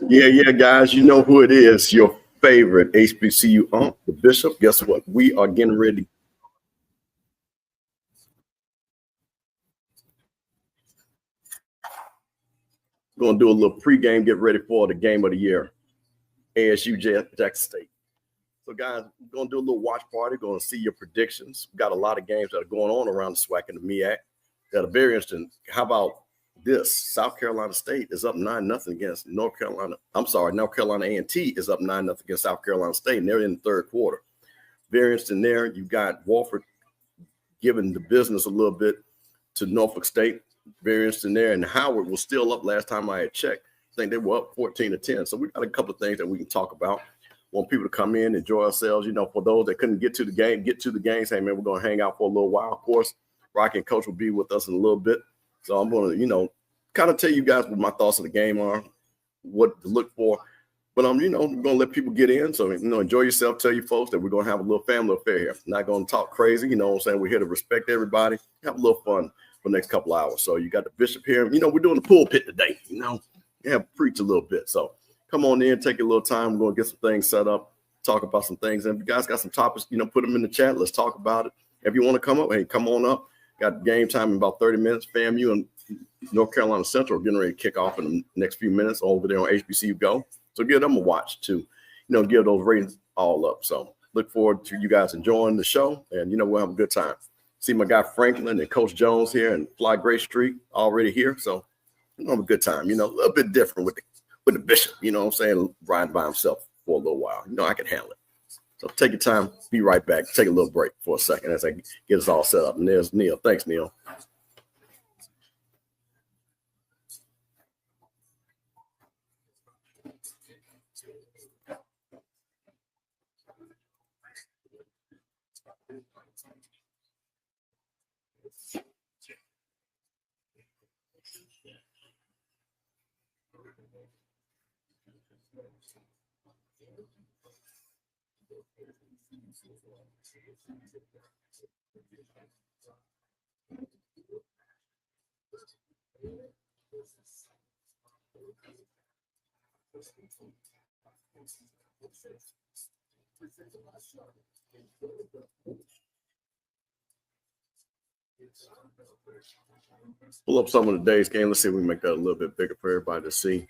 Yeah, guys, you know who it is. Your favorite HBCU the Bishop. Guess what? We are getting ready. Going to do a little pregame, get ready for the game of the year, ASU Jackson State. So, guys, we're going to do a little watch party. Going to see your predictions. We've got a lot of games that are going on around the SWAC and the MEAC that are very interesting. How about this? South Carolina State is up 9-0 against North Carolina. I'm sorry, North Carolina A&T is up 9-0 against South Carolina State, and they're in the third quarter. Very interesting there. You got Wofford giving the business a little bit to Norfolk State. Very interesting there. And Howard was still up last time I had checked. I think they were up 14-10. So we got a couple of things that we can talk about. Want people to come in, enjoy ourselves. You know, for those that couldn't get to the game, hey, man, we're going to hang out for a little while. Of course, Rocky and Coach will be with us in a little bit. So I'm going to, you know, kind of tell you guys what my thoughts of the game are, what to look for. But you know, we're gonna let people get in. So, you know, enjoy yourself. Tell your folks that we're gonna have a little family affair here. Not gonna talk crazy, you know what I'm saying? We're here to respect everybody, have a little fun for the next couple hours. So you got the Bishop here. You know, we're doing the pulpit today, you know, preach a little bit. So come on in, take a little time. We're gonna get some things set up, talk about some things. And if you guys got some topics, you know, put them in the chat. Let's talk about it. If you want to come up, hey, come on up. Got game time in about 30 minutes. FAMU and North Carolina Central are getting ready to kick off in the next few minutes over there on HBCU Go. So give them a watch too. You know, give those ratings all up. So look forward to you guys enjoying the show. And, you know, we'll have a good time. See my guy Franklin and Coach Jones here and Fly Gray Street already here. So we'll have a good time. You know, a little bit different with the Bishop, you know what I'm saying, riding by himself for a little while. You know, I can handle it. So take your time. Be right back. Take a little break for a second as I get us all set up. And there's Neil. Thanks, Neil. Pull up some of the day's game. Let's see if we can make that a little bit bigger for everybody to see.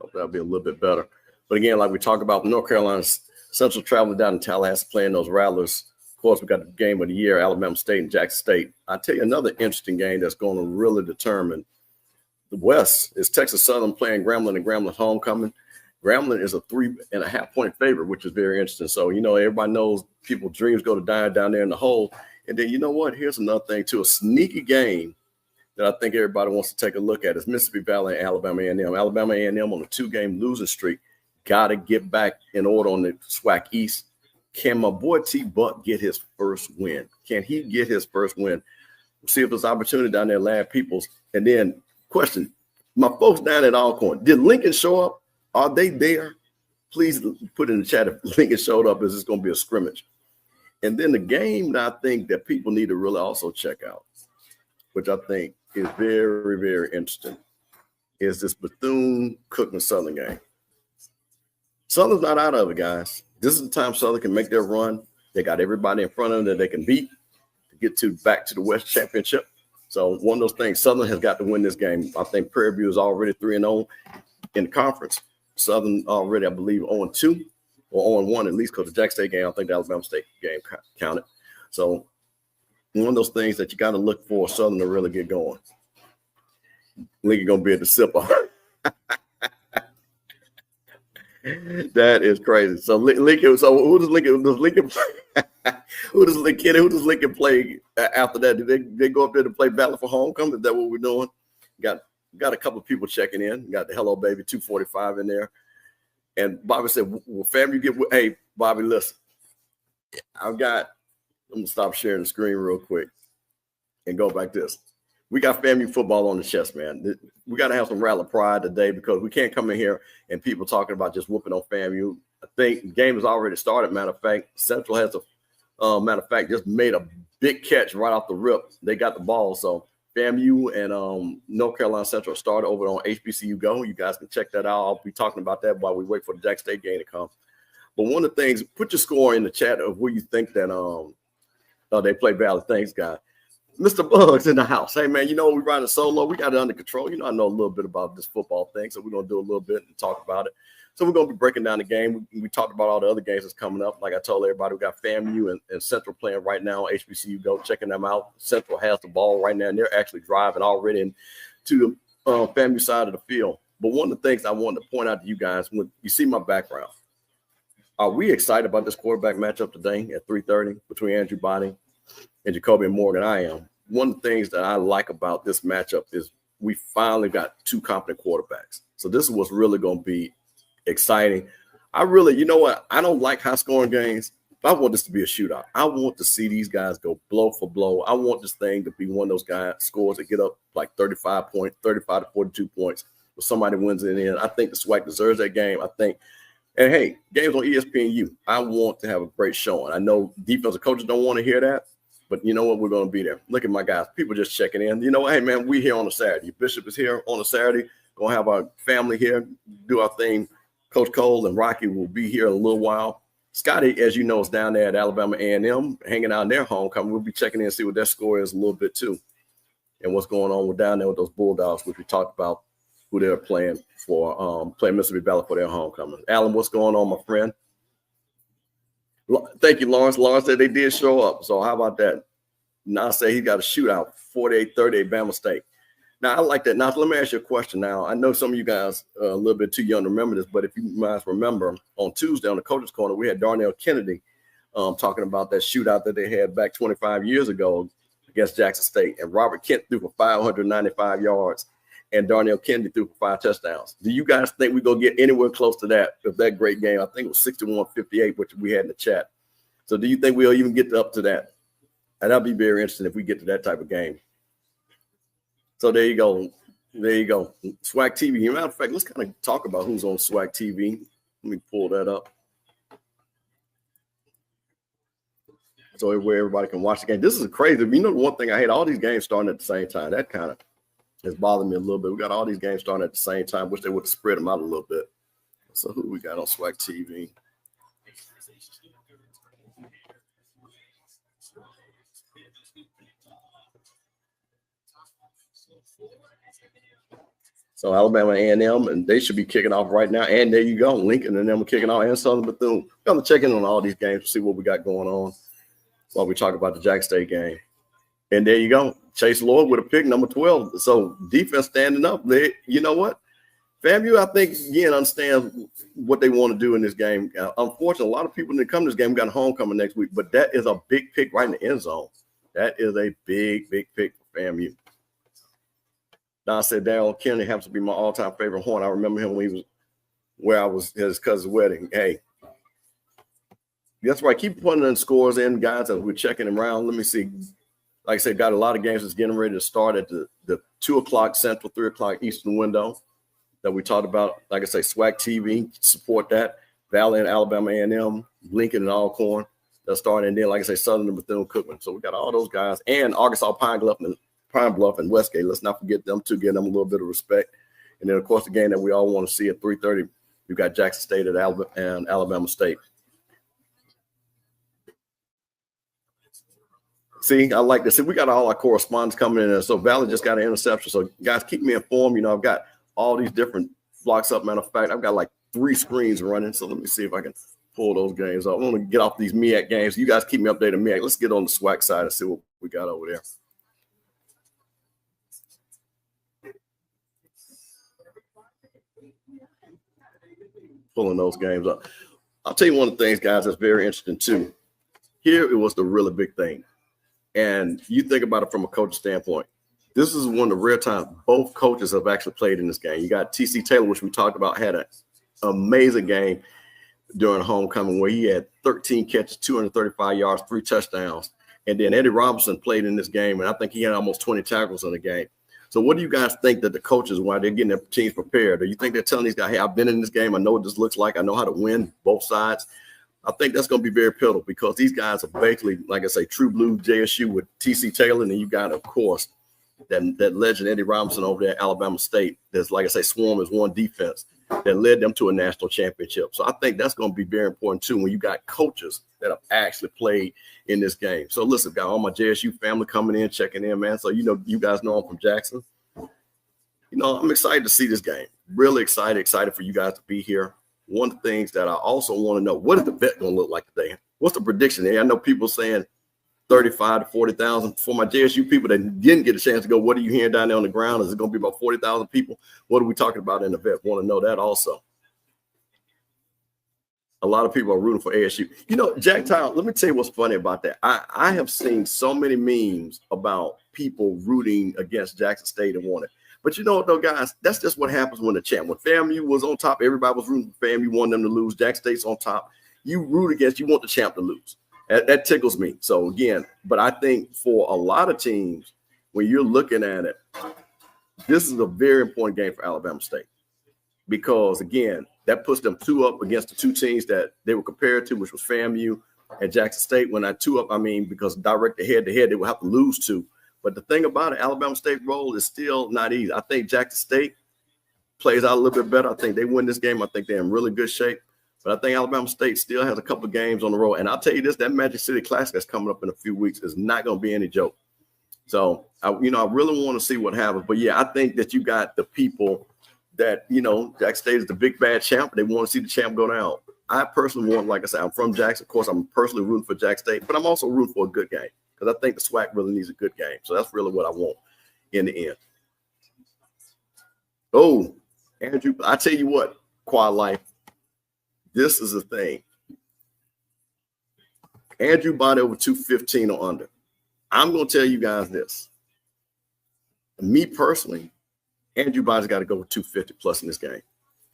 Hope that'll be a little bit better. But again, like we talked about, North Carolina Central traveling down to Tallahassee playing those Rattlers. Of course, we got the game of the year, Alabama State and Jackson State. I'll tell you another interesting game that's going to really determine the West is Texas Southern playing Grambling and Grambling homecoming. Grambling is a 3.5-point favorite, which is very interesting. So, you know, everybody knows people's dreams go to dying down there in the hole. And then, you know what? Here's another thing, too. A sneaky game that I think everybody wants to take a look at is Mississippi Valley and Alabama A&M. Alabama A&M on a 2-game losing streak. Got to get back in order on the SWAC East. Can my boy T-Buck get his first win? Can he get his first win? We'll see if there's opportunity down there, Lad Peoples. And then, question, my folks down at Alcorn, did Lincoln show up? Are they there? Please put in the chat if Lincoln showed up. Is this going to be a scrimmage? And then the game that I think that people need to really also check out, which I think is very, very interesting, is this Bethune-Cookman Southern game. Southern's not out of it, guys. This is the time Southern can make their run. They got everybody in front of them that they can beat to get back to the West Championship. So one of those things, Southern has got to win this game. I think Prairie View is already 3-0 in the conference. Southern already, I believe, 0-2 or 0-1 at least, because the Jackson State game, I think the Alabama State game counted. So one of those things that you got to look for Southern to really get going. Lincoln going to be at the sipper. That is crazy. So Lincoln. So who does Lincoln play? Who does Lincoln play after that? Did they go up there to play Battle for Homecoming? Is that what we're doing? Got a couple of people checking in. Got the Hello Baby 245 in there. And Bobby said, "Well, family, hey, Bobby, listen. I'm going to stop sharing the screen real quick and go back to this. We got FAMU football on the chest, man. We got to have some rally pride today because we can't come in here and people talking about just whooping on FAMU. I think the game has already started. Matter of fact, Central has just made a big catch right off the rip. They got the ball. So FAMU and North Carolina Central started over on HBCU Go. You guys can check that out. I'll be talking about that while we wait for the Jackson State game to come. But one of the things, put your score in the chat of where you think that they play Valley. Thanks, guys. Mr. Bugs in the house. Hey, man, we're riding solo. We got it under control. I know a little bit about this football thing, so we're going to do a little bit and talk about it. So we're going to be breaking down the game. We talked about all the other games that's coming up. Like I told everybody, we got FAMU and Central playing right now. HBCU Go, checking them out. Central has the ball right now, and they're actually driving already into the FAMU side of the field. But one of the things I wanted to point out to you guys, when you see my background, are we excited about this quarterback matchup today at 3:30 between Andrew Body and Jacoby Morgan? I am. One of the things that I like about this matchup is we finally got two competent quarterbacks. So this is what's really going to be exciting. I really, I don't like high scoring games, but I want this to be a shootout. I want to see these guys go blow for blow. I want this thing to be one of those guys scores that get up like 35 to 42 points, where somebody wins it in. I think the SWAC deserves that game. And hey, games on ESPNU, I want to have a great showing. I know defensive coaches don't want to hear that, but you know what? We're going to be there. Look at my guys. People just checking in. Hey, man, we here on a Saturday. Bishop is here on a Saturday. Going to have our family here, do our thing. Coach Cole and Rocky will be here in a little while. Scotty, as you know, is down there at Alabama A&M, hanging out in their homecoming. We'll be checking in and see what their score is a little bit too, and what's going on down there with those Bulldogs, which we talked about, who they're playing for, playing Mississippi Valley for their homecoming. Alan, what's going on, my friend? Thank you, Lawrence. Lawrence said they did show up. So how about that? Now say he got a shootout, 48-38, Bama State. Now, I like that. Now, let me ask you a question now. I know some of you guys are a little bit too young to remember this, but if you guys remember, on Tuesday on the Coaches Corner, we had Darnell Kennedy talking about that shootout that they had back 25 years ago against Jackson State. And Robert Kent threw for 595 yards, and Darnell Kennedy threw for 5 touchdowns. Do you guys think we're going to get anywhere close to that of that great game? I think it was 61-58, which we had in the chat. So do you think we'll even get up to that? And that'll be very interesting if we get to that type of game. So there you go. There you go. SWAC TV. As a matter of fact, let's kind of talk about who's on SWAC TV. Let me pull that up. So where everybody can watch the game. This is crazy. The one thing I hate, all these games starting at the same time. That kind of has bothered me a little bit. We got all these games starting at the same time. Wish they would have spread them out a little bit. So who we got on SWAC TV? So Alabama A&M, and they should be kicking off right now. And there you go, Lincoln and them are kicking off, and Southern Bethune. We're going to check in on all these games to see what we got going on while we talk about the Jackson State game. And there you go, Chase Lloyd with a pick, number 12. So defense standing up. You know what? FAMU, I think, again, understands what they want to do in this game. Unfortunately, a lot of people that come to this game got a homecoming next week, but that is a big pick right in the end zone. That is a big, big pick for FAMU. Don said Darrell Kennedy happens to be my all-time favorite Horn. I remember him when he was where I was at his cousin's wedding. Hey, that's right. Keep putting in scores in, guys, as we're checking them around. Let me see. Like I said, got a lot of games that's getting ready to start at the 2 o'clock Central, 3 o'clock Eastern window that we talked about. Like I say, SWAC TV, support that. Valley and Alabama A&M, Lincoln and Alcorn. They'll start. And then, like I say, Southern and Bethune-Cookman. So we got all those guys. And Arkansas Pine Bluff and Westgate. Let's not forget them to give them a little bit of respect. And then, of course, the game that we all want to see at 3:30, we've got Jackson State at Alabama State. See, I like this. See, we got all our correspondents coming in. So Valley just got an interception. So, guys, keep me informed. I've got all these different blocks up. Matter of fact, I've got like 3 screens running. So let me see if I can pull those games up. I want to get off these MEAC games. You guys keep me updated on MEAC. Let's get on the SWAC side and see what we got over there. Pulling those games up. I'll tell you one of the things, guys, that's very interesting too. Here it was the really big thing. And you think about it from a coach standpoint. This is one of the rare times both coaches have actually played in this game. You got T.C. Taylor, which we talked about, had an amazing game. during homecoming where he had 13 catches, 235 yards, 3 touchdowns. And then Eddie Robinson played in this game, and I think he had almost 20 tackles in the game. So what do you guys think that the coaches, while they're getting their teams prepared, do you think they're telling these guys, hey, I've been in this game, I know what this looks like, I know how to win both sides? I think that's going to be very pivotal because these guys are basically, like I say, true blue JSU with T.C. Taylor, and then you got, of course, that legend Eddie Robinson over there at Alabama State. There's, like I say, Swarm is one defense that led them to a national championship. So I think that's going to be very important too when you got coaches that have actually played in this game. So listen, got all my JSU family coming in, checking in, man. So you guys know I'm from Jackson. I'm excited to see this game. Really excited for you guys to be here. One of the things that I also want to know, what is the bet going to look like today? What's the prediction? I know people saying 35 to 40,000. For my JSU people that didn't get a chance to go, what are you hearing down there on the ground? Is it going to be about 40,000 people? What are we talking about in the bet? Want to know that also. A lot of people are rooting for ASU. Jack Tyler, let me tell you what's funny about that. I have seen so many memes about people rooting against Jackson State and wanting. But you know what, though, guys? That's just what happens when the champ. When FAMU was on top, everybody was rooting for FAMU, wanted them to lose. Jackson State's on top. You root against, you want the champ to lose. That tickles me. So, again, but I think for a lot of teams, when you're looking at it, this is a very important game for Alabama State because, again, that puts them 2 up against the 2 teams that they were compared to, which was FAMU and Jackson State. When I 2 up, I mean, because direct head-to-head, they will have to lose 2. But the thing about it, Alabama State role is still not easy. I think Jackson State plays out a little bit better. I think they win this game. I think they're in really good shape. But I think Alabama State still has a couple of games on the road. And I'll tell you this, that Magic City Classic that's coming up in a few weeks is not going to be any joke. So, I really want to see what happens. But, yeah, I think that you got the people that, Jackson State is the big bad champ. They want to see the champ go down. I personally want, like I said, I'm from Jackson. Of course, I'm personally rooting for Jackson State. But I'm also rooting for a good game because I think the SWAC really needs a good game. So that's really what I want in the end. Oh, Andrew, I tell you what, Quad Life. This is the thing. Andrew bought over 215 or under. I'm going to tell you guys this. Me personally, Andrew Body's got to go with 250 plus in this game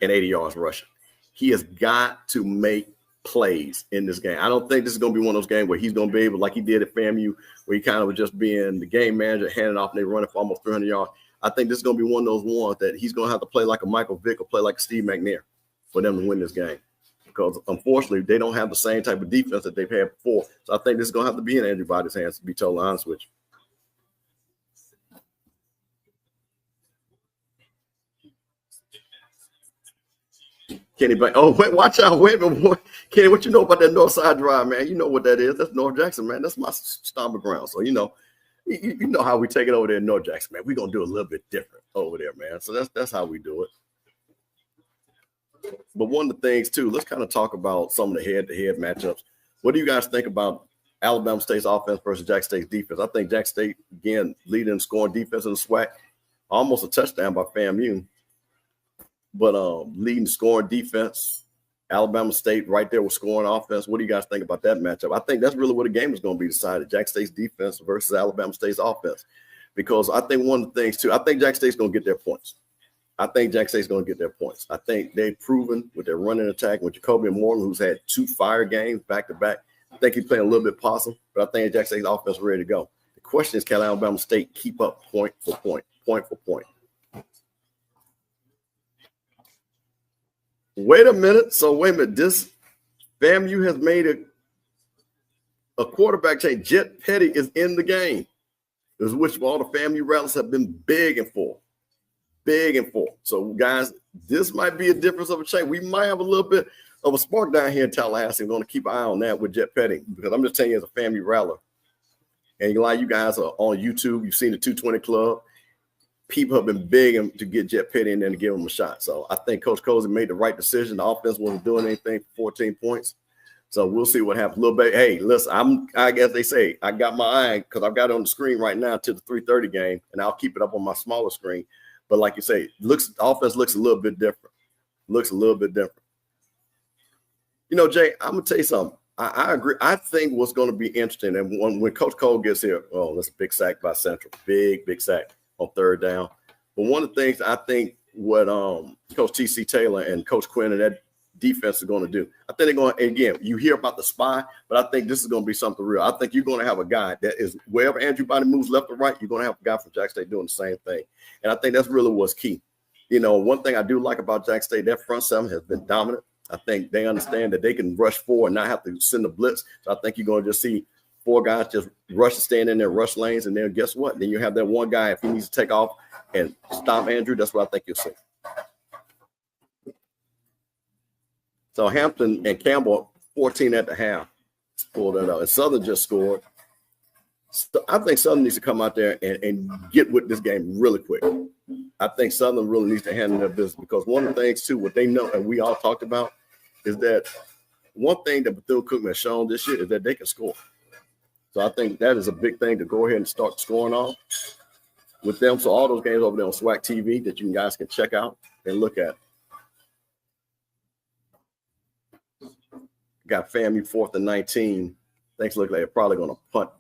and 80 yards rushing. He has got to make plays in this game. I don't think this is going to be one of those games where he's going to be able, like he did at FAMU, where he kind of was just being the game manager, handing off, and they running for almost 300 yards. I think this is going to be one of those ones that he's going to have to play like a Michael Vick or play like Steve McNair for them to win this game. Because unfortunately, they don't have the same type of defense that they've had before. So I think this is going to have to be in Andrew Body's hands, to be totally honest with you. Kenny, wait, watch out. Wait a minute. Kenny, what you know about that North Side Drive, man? You know what that is. That's North Jackson, man. That's my stomping ground. So, you know how we take it over there in North Jackson, man. We're going to do a little bit different over there, man. So that's how we do it. But one of the things, too, let's kind of talk about some of the head-to-head matchups. What do you guys think about Alabama State's offense versus Jackson State's defense? I think Jackson State, again, leading in scoring defense in the SWAC, almost a touchdown by FAMU. But leading scoring defense, Alabama State right there with scoring offense. What do you guys think about that matchup? I think that's really where the game is going to be decided, Jackson State's defense versus Alabama State's offense. Because I think one of the things, too, I think Jackson State's going to get their points. I think Jackson State's going to get their points. I think they've proven with their running attack with Jacoby Morgan, who's had 2 fire games back-to-back. I think he's playing a little bit possum, but I think Jackson State's offense is ready to go. The question is, can Alabama State keep up point for point? Wait a minute. This FAMU has made a quarterback change. Jet Petty is in the game, which all the FAMU rallies have been begging for. So, guys, this might be a difference of a change. We might have a little bit of a spark down here in Tallahassee. I'm going to keep an eye on that with Jet Petty because I'm just telling you as a FAMU rally. And a lot of you guys are on YouTube. You've seen the 220 Club. People have been begging to get Jet Petty in there and give him a shot. So I think Coach Cozy made the right decision. The offense wasn't doing anything for 14 points. So we'll see what happens. A little bit. Hey, listen, I guess they say I got my eye because I've got it on the screen right now to the 3:30 game, and I'll keep it up on my smaller screen. But like you say, offense looks a little bit different. Jay, I'm going to tell you something. I agree. I think what's going to be interesting, and when Coach Cole gets here, that's a big sack by Central. Big sack on 3rd down. But one of the things I think what Coach T.C. Taylor and Coach Quinn and that defense is going to do. I think they're going to, again, you hear about the spy, but I think this is going to be something real. I think you're going to have a guy that is, wherever Andrew Body moves left or right, you're going to have a guy from Jackson State doing the same thing. And I think that's really what's key. You know, one thing I do like about Jackson State, their front seven has been dominant. I think they understand that they can rush forward and not have to send the blitz. So I think you're going to just see 4 guys just rush and stand in there, rush lanes, and then guess what? Then you have that one guy, if he needs to take off and stop Andrew, that's what I think you'll see. So Hampton and Campbell, 14 at the half, pulled that out. And Southern just scored. So I think Southern needs to come out there and get with this game really quick. I think Southern really needs to handle their business, because one of the things, too, what they know, and we all talked about, is that one thing that Bethune-Cookman has shown this year is that they can score. So I think that is a big thing to go ahead and start scoring on with them. So all those games over there on SWAC TV that you guys can check out and look at. Got FAMU 4th and 19. Things look like they're probably going to punt.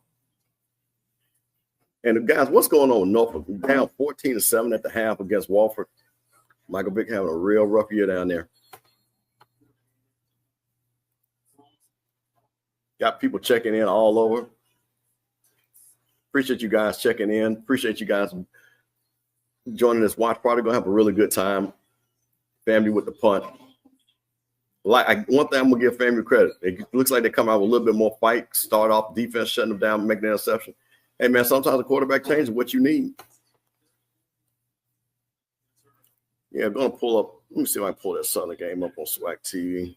And guys, what's going on with Norfolk? Down 14-7 at the half against Wofford. Michael Vick having a real rough year down there. Got people checking in all over. Appreciate you guys checking in. Appreciate you guys joining this watch party. Gonna have a really good time. Family with the punt. One thing I'm gonna give FAMU credit. It looks like they come out with a little bit more fight. Start off defense, shutting them down, making an interception. Hey man, sometimes the quarterback changes what you need. Yeah, I'm gonna pull up. Let me see if I can pull that Southern game up on SWAC TV.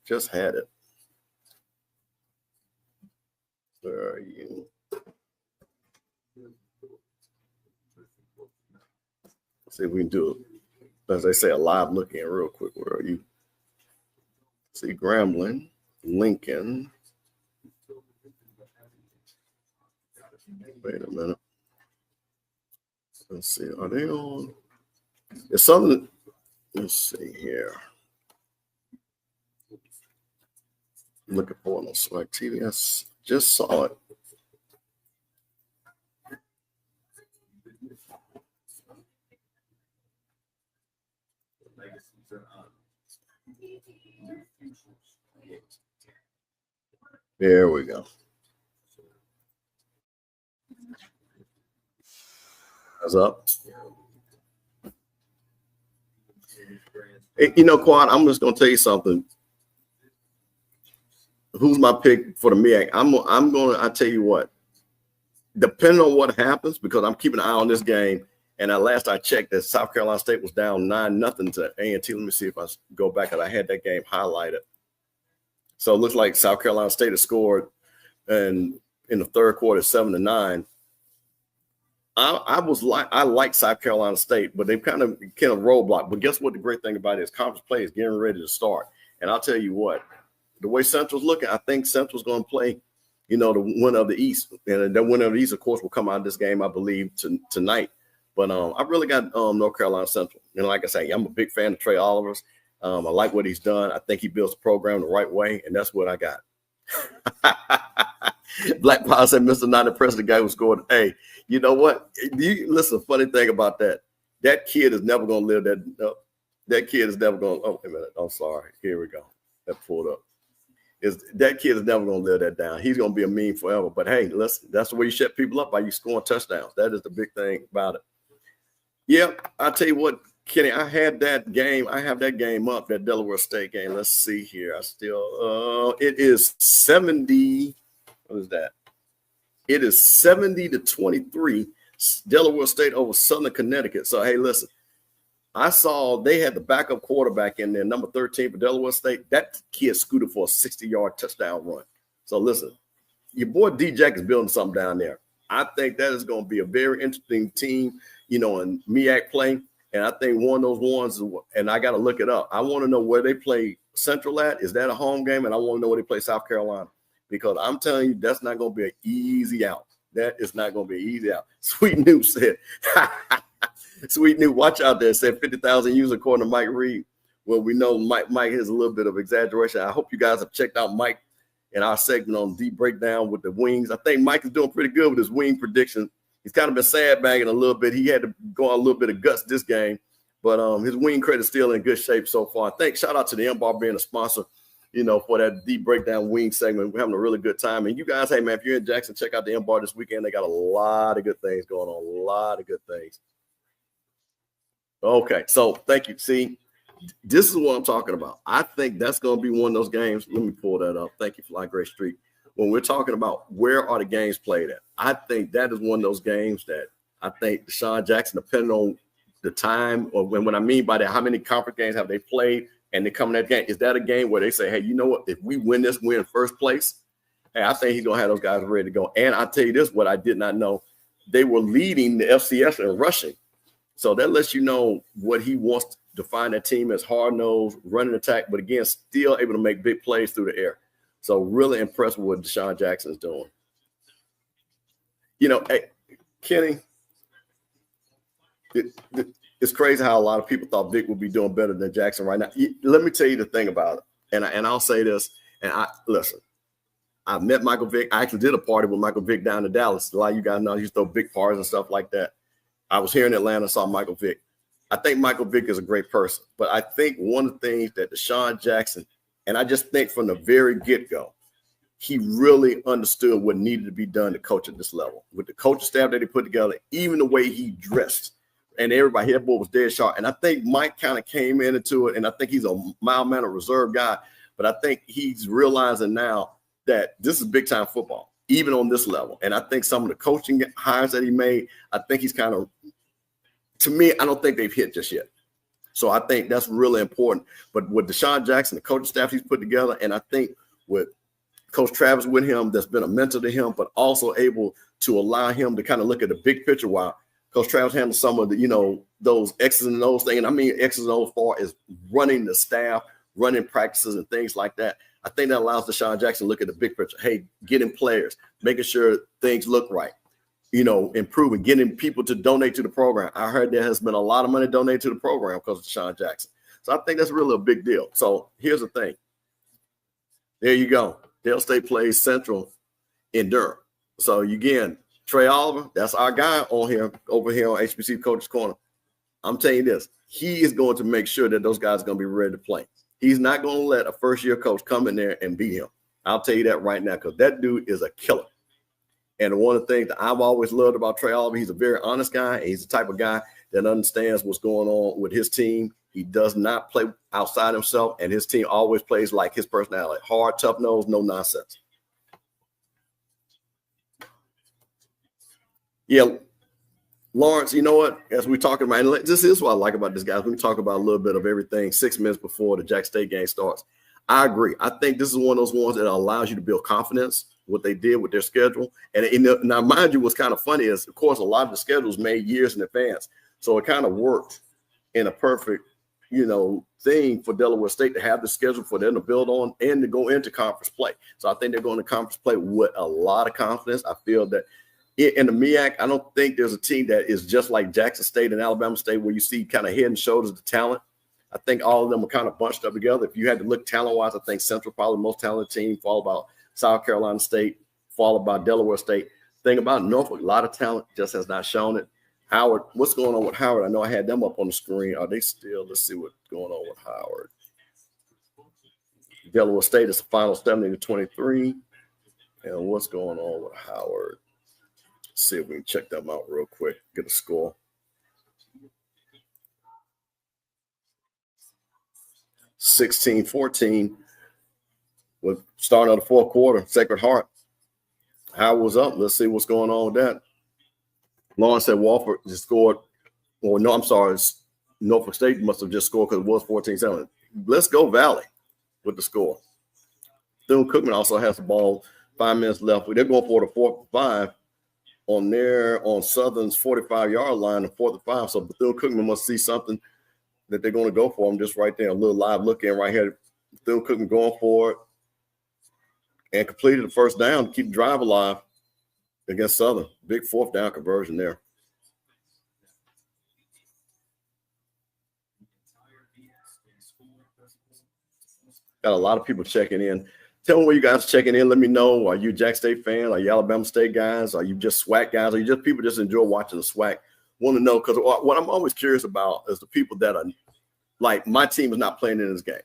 Just had it. Where are you? Let's see if we can do it. As they say, a live look in real quick. Where are you? See, Grambling, Lincoln. Wait a minute. Let's see. Are they on? It's something. Let's see here. Looking for it on SWAC TV. I just saw it. There we go. That's up. Hey, you know, Quad, I'm just gonna tell you something. Who's my pick for the MEAC? I tell you what, depending on what happens, because I'm keeping an eye on this game. And last I checked, that South Carolina State was down 9-0 to A&T. Let me see if I go back, and I had that game highlighted. So it looks like South Carolina State has scored in the third quarter 7-9. I like South Carolina State, but they've kind of roadblock. But guess what? The great thing about it is conference play is getting ready to start. And I'll tell you what, the way Central's looking, I think Central's going to play, you know, the winner of the East. And the winner of the East, of course, will come out of this game, I believe, tonight. But I really got North Carolina Central. And like I say, I'm a big fan of Trey Oliver's. I like what he's done. I think he builds the program the right way, and that's what I got. Black Power said, Mr. Not Impressed, the guy who scored. Hey, you know what? Listen, funny thing about that. That kid is never going to live that. No, that kid is never going to. Oh, wait a minute. I'm sorry. Here we go. That pulled up. That kid is never going to live that down. He's going to be a meme forever. But, hey, listen, that's the way you shut people up, by you scoring touchdowns. That is the big thing about it. Yeah, I'll tell you what, Kenny, I have that game up, that Delaware State game. Let's see here. It is 70. What is that? It is 70-23, Delaware State over Southern Connecticut. So, hey, listen, I saw they had the backup quarterback in there, number 13 for Delaware State. That kid scooted for a 60-yard touchdown run. So, listen, your boy D-Jack is building something down there. I think that is going to be a very interesting team, you know, in MEAC play. And I think one of those ones, and I got to look it up. I want to know where they play Central at. Is that a home game? And I want to know where they play South Carolina, because I'm telling you, that's not going to be an easy out. That is not going to be an easy out. Sweet New said, Sweet New, watch out there, said 50,000 users according to Mike Reed. Well, we know Mike has a little bit of exaggeration. I hope you guys have checked out Mike in our segment on deep breakdown with the wings. I think Mike is doing pretty good with his wing prediction. He's kind of been sandbagging a little bit. He had to go on a little bit of guts this game. But his wing credit is still in good shape so far. Shout out to the M-Bar being a sponsor, for that deep breakdown wing segment. We're having a really good time. And you guys, hey, man, if you're in Jackson, check out the M-Bar this weekend. They got a lot of good things going on, a lot of good things. Okay, so thank you. See, this is what I'm talking about. I think that's going to be one of those games. Let me pull that up. Thank you, Fly Great Street. When we're talking about where are the games played at, I think that is one of those games that I think Deshaun Jackson, depending on the time, or when I mean by that, how many conference games have they played and they come in that game? Is that a game where they say, hey, you know what? If we win this, we're in first place. Hey, I think he's going to have those guys ready to go. And I'll tell you this, what I did not know, they were leading the FCS in rushing. So that lets you know what he wants to find that team as hard-nosed, running attack, but again, still able to make big plays through the air. So really impressed with what Deshaun Jackson is doing. Hey, Kenny, it's crazy how a lot of people thought Vic would be doing better than Jackson right now. Let me tell you the thing about it, and I'll say this, and listen, I met Michael Vick. I actually did a party with Michael Vick down in Dallas. A lot of you guys know he used to throw big parties and stuff like that. I was here in Atlanta, saw Michael Vick. I think Michael Vick is a great person, but I think one of the things that Deshaun Jackson, and I just think from the very get-go, he really understood what needed to be done to coach at this level. With the coaching staff that he put together, even the way he dressed, and everybody, that boy was dead sharp. And I think Mike kind of came into it, and I think he's a mild-mannered, reserved guy, but I think he's realizing now that this is big-time football, even on this level. And I think some of the coaching hires that he made, I think he's kind of, to me, I don't think they've hit just yet. So I think that's really important. But with Deshaun Jackson, the coaching staff he's put together, and I think with Coach Travis with him, that's been a mentor to him, but also able to allow him to kind of look at the big picture while Coach Travis handles some of the, those X's and O's things. And I mean X's and O's as far as running the staff, running practices and things like that. I think that allows Deshaun Jackson to look at the big picture. Hey, getting players, making sure things look right, improving, getting people to donate to the program. I heard there has been a lot of money donated to the program because of Deshaun Jackson. So I think that's really a big deal. So here's the thing. There you go. Dale State plays Central in Durham. So again, Trey Oliver, that's our guy over here on HBCU Coaches Corner. I'm telling you this, he is going to make sure that those guys are going to be ready to play. He's not going to let a first-year coach come in there and beat him. I'll tell you that right now, because that dude is a killer. And one of the things that I've always loved about Trey Oliver, he's a very honest guy. And he's the type of guy that understands what's going on with his team. He does not play outside himself, and his team always plays like his personality. Hard, tough-nosed, no nonsense. Yeah, Lawrence, you know what? As we're talking about, and this is what I like about this guy. We talk about a little bit of everything 6 minutes before the Jack State game starts. I agree. I think this is one of those ones that allows you to build confidence, what they did with their schedule. And now, mind you, what's kind of funny is, of course, a lot of the schedules made years in advance. So it kind of worked in a perfect, thing for Delaware State to have the schedule for them to build on and to go into conference play. So I think they're going to conference play with a lot of confidence. I feel that in the MEAC, I don't think there's a team that is just like Jackson State and Alabama State where you see kind of head and shoulders the talent. I think all of them are kind of bunched up together. If you had to look talent-wise, I think Central probably the most talented team, followed by South Carolina State, followed by Delaware State. Thing about Norfolk, a lot of talent, just has not shown it. Howard, what's going on with Howard? I know I had them up on the screen. Are they still? Let's see what's going on with Howard. Delaware State is the final 70-23. And what's going on with Howard? Let's see if we can check them out real quick, get a score. 16-14 with starting of the fourth quarter, Sacred Heart. Howard was up. Let's see what's going on with that. Lawrence said Wofford just scored. Well, no, I'm sorry. Norfolk State must have just scored because it was 14-7. Let's go Valley with the score. Bethune-Cookman also has the ball, 5 minutes left. They're going for the 4th and 5 on Southern's 45-yard line, the 4th and 5. So Bethune-Cookman must see something that they're going to go for them just right there. A little live look in right here. Bethune-Cookman going for it and completed the first down to keep the drive alive against Southern. Big 4th down conversion there. Got a lot of people checking in. Tell me where you guys are checking in. Let me know. Are you a Jack State fan? Are you Alabama State guys? Are you just SWAC guys? Are you just people just enjoy watching the SWAC? want to know, because what I'm always curious about is the people that are like, my team is not playing in this game.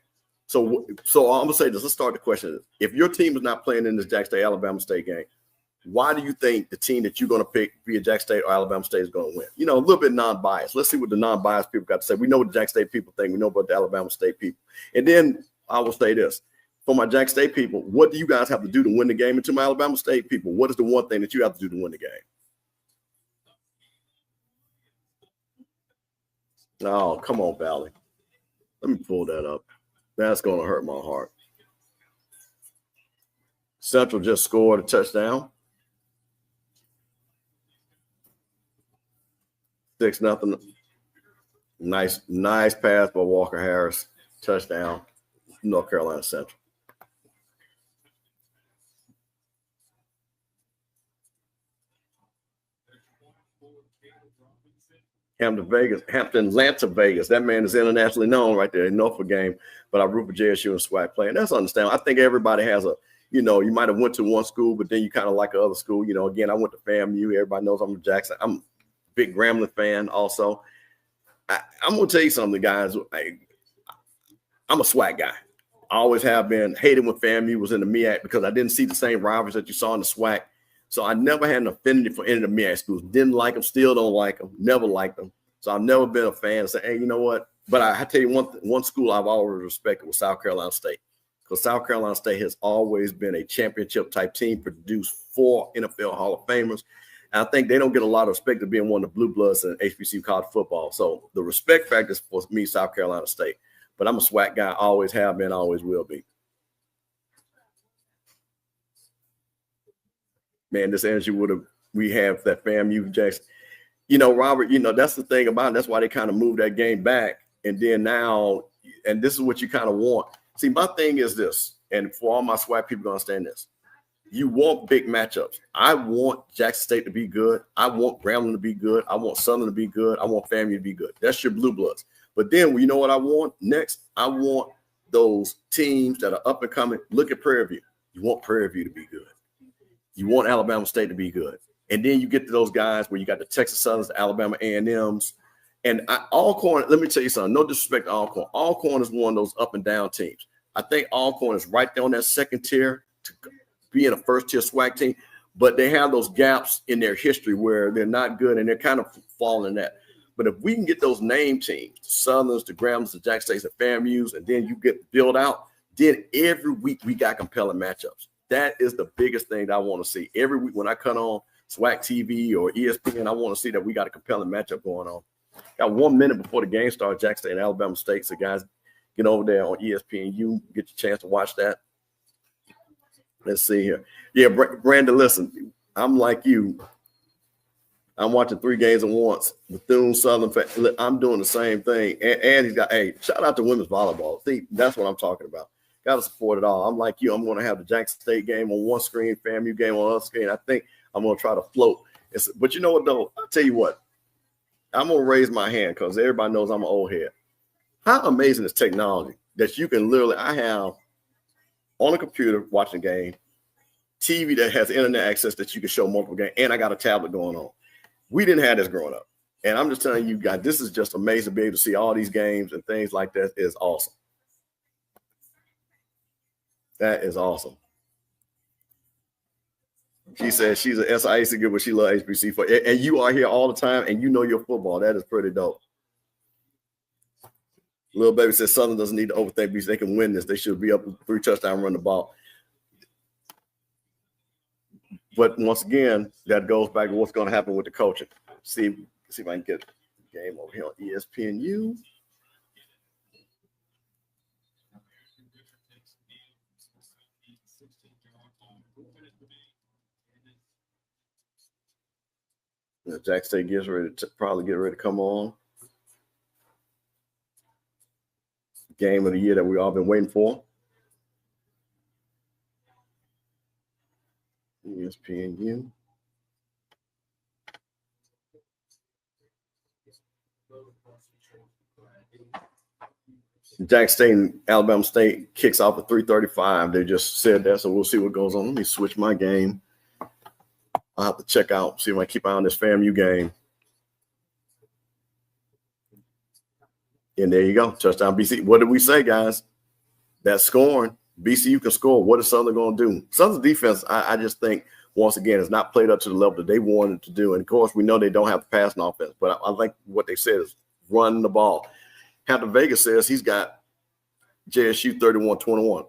So I'm gonna say this. Let's start the question. If your team is not playing in this Jackson State Alabama State game, why do you think the team that you're going to pick, be it Jackson State or Alabama State, is going to win? You know, a little bit non-biased. Let's see what the non-biased people got to say. We know what the Jackson State people think. We know about the Alabama State people. And then I will say this. For my Jackson State people, what do you guys have to do to win the game? And to my Alabama State people, what is the one thing that you have to do to win the game? Oh, come on, Valley. Let me pull that up. That's going to hurt my heart. Central just scored a touchdown. 6-0. Nice pass by Walker Harris. Touchdown. North Carolina Central. Hampton Atlanta Vegas. That man is internationally known right there in Norfolk game. But I root for JSU and SWAC playing. That's understandable. I think everybody has a, you know, you might have went to one school, but then you kind of like another school. You know, again, I went to FAMU. Everybody knows I'm a Jackson. I'm a big Grambling fan also. I'm going to tell you something, guys. I'm a SWAC guy. I always have been. Hated when FAMU was in the MEAC because I didn't see the same rivals that you saw in the SWAC. So I never had an affinity for any of the MEAC schools. Didn't like them, still don't like them, never liked them. So I've never been a fan. Say, hey, you know what? But I tell you one school I've always respected was South Carolina State. Because South Carolina State has always been a championship type team, produced 4 NFL Hall of Famers. And I think they don't get a lot of respect to being one of the blue bloods in HBCU college football. So the respect factor is for me, South Carolina State. But I'm a SWAC guy, always have been, always will be. Man, this energy we have that FAMU Jackson. You know, Robert, you know, that's the thing about it. That's why they kind of moved that game back. And then now, and this is what you kind of want. See, my thing is this, and for all my SWAC people to understand this, you want big matchups. I want Jackson State to be good. I want Grambling to be good. I want Southern to be good. I want FAMU to be good. That's your blue bloods. But then, you know what I want next? I want those teams that are up and coming. Look at Prairie View. You want Prairie View to be good. You want Alabama State to be good. And then you get to those guys where you got the Texas Southerns, the Alabama A&Ms. And Alcorn, let me tell you something. No disrespect to Alcorn. Alcorn is one of those up and down teams. I think Alcorn is right there on that second tier to be in a first-tier SWAC team. But they have those gaps in their history where they're not good, and they're kind of falling in that. But if we can get those name teams, the Southerns, the Grambling, the Jackson States, the FAMUs, and then you get built out, then every week we got compelling matchups. That is the biggest thing that I want to see. Every week when I cut on SWAC TV or ESPN, I want to see that we got a compelling matchup going on. Got 1 minute before the game starts, Jackson State and Alabama State. So, guys, get over there on ESPN. You get your chance to watch that. Let's see here. Yeah, Brandon, listen, I'm like you. I'm watching 3 games at once. Bethune, Southern, I'm doing the same thing. And he's got, hey, shout out to women's volleyball. See, that's what I'm talking about. Got to support it all. I'm like you. I'm going to have the Jackson State game on one screen, FAMU game on the other screen. I think I'm going to try to float. But you know what, though? I'll tell you what. I'm going to raise my hand because everybody knows I'm an old head. How amazing is technology that you can literally, I have on a computer watching a game, TV that has internet access that you can show multiple games, and I got a tablet going on. We didn't have this growing up. And I'm just telling you guys, this is just amazing to be able to see all these games and things like that is awesome. That is awesome. She says she's an SIAC good, but she loves HBC for, and you are here all the time, and you know your football. That is pretty dope. Little baby says Southern doesn't need to overthink because they can win this. They should be up 3 touchdowns, run the ball. But once again, that goes back to what's going to happen with the coaching. See if I can get the game over here on ESPNU. Jackson State gets ready to probably get ready to come on. Game of the year that we all been waiting for. ESPNU. Jackson State and Alabama State kicks off at 3:35. They just said that, so we'll see what goes on. Let me switch my game. I'll have to check out, see if I keep eye on this FAMU game. And there you go. Touchdown BC. What did we say, guys? That scoring, BCU can score. What is Southern going to do? Southern's defense, I just think, once again, has not played up to the level that they wanted to do. And, of course, we know they don't have the passing offense. But I think what they said is run the ball. Hunter Vegas says he's got JSU 31-21.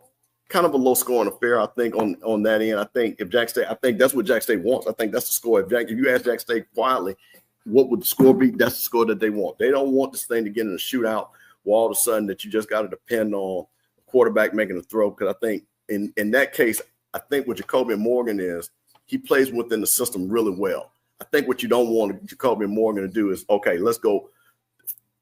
Kind of a low-scoring affair, I think, on that end. I think that's what Jack State wants. I think that's the score. If you ask Jack State quietly, what would the score be? That's the score that they want. They don't want this thing to get in a shootout where all of a sudden that you just got to depend on a quarterback making a throw. Because I think in that case, I think what Jacoby Morgan is, he plays within the system really well. I think what you don't want Jacoby Morgan to do is, okay, let's go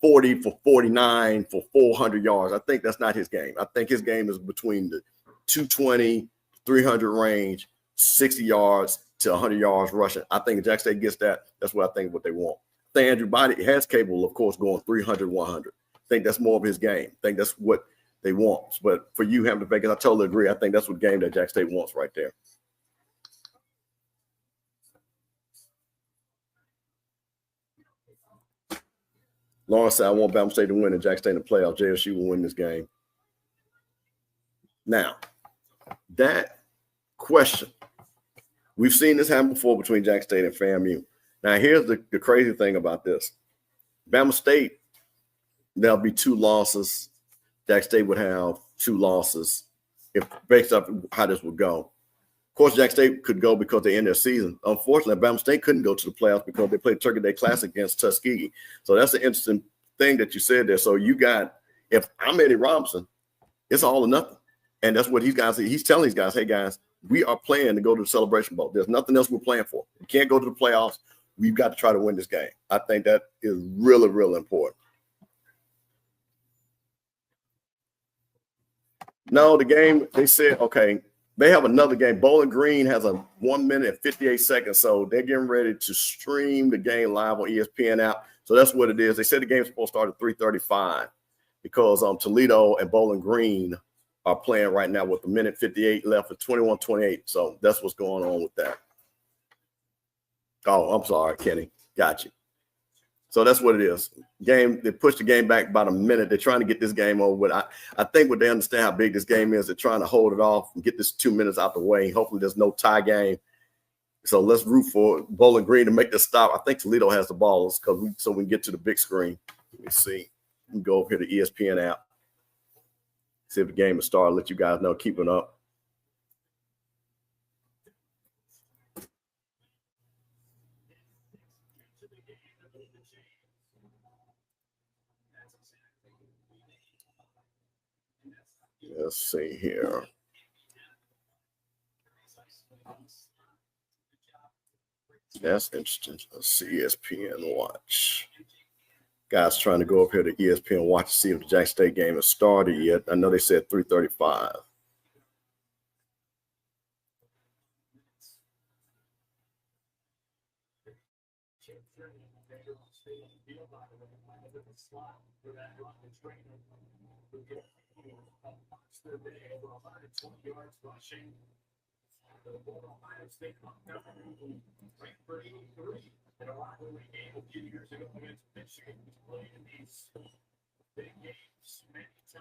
40 for 49 for 400 yards. I think that's not his game. I think his game is between the 220, 300 range, 60 yards to 100 yards rushing. I think if Jack State gets that, that's what I think what they want. I think Andrew Body has capable, of course, going 300, 100. I think that's more of his game. I think that's what they want. But for you, Hampton Vegas, I totally agree. I think that's what game that Jack State wants right there. Lawrence said, I want Bama State to win and Jack State in the playoffs. JSU will win this game. Now, that question, we've seen this happen before between Jack State and FAMU. Now, here's the crazy thing about this. Bama State, there'll be 2 losses. Jack State would have 2 losses if based on how this would go. Of course, Jack State could go because they end their season. Unfortunately, Bama State couldn't go to the playoffs because they played Turkey Day Classic against Tuskegee. So that's an interesting thing that you said there. So you got, if I'm Eddie Robinson, it's all or nothing. And that's what he's telling these guys, hey, guys, we are playing to go to the Celebration Bowl. There's nothing else we're playing for. We can't go to the playoffs. We've got to try to win this game. I think that is really, really important. No, the game, they said, okay, they have another game. Bowling Green has a 1 minute and 58 seconds. So they're getting ready to stream the game live on ESPN app. So that's what it is. They said the game's supposed to start at 3:35 because Toledo and Bowling Green are playing right now with a minute 58 left for 21-28. So that's what's going on with that. Oh, I'm sorry, Kenny. Got you. So that's what it is. Game, they pushed the game back about a minute. They're trying to get this game over with. I think when they understand how big this game is, they're trying to hold it off and get this 2 minutes out the way. Hopefully there's no tie game. So let's root for Bowling Green to make the stop. I think Toledo has the balls so we can get to the big screen. Let me see. We can go over here to ESPN app. See if the game is started. Let you guys know. Keeping up. Let's see here. That's interesting. Let's see ESPN Watch. Guys trying to go up here to ESPN Watch to see if the Jack State game has started yet. I know they said 3:35.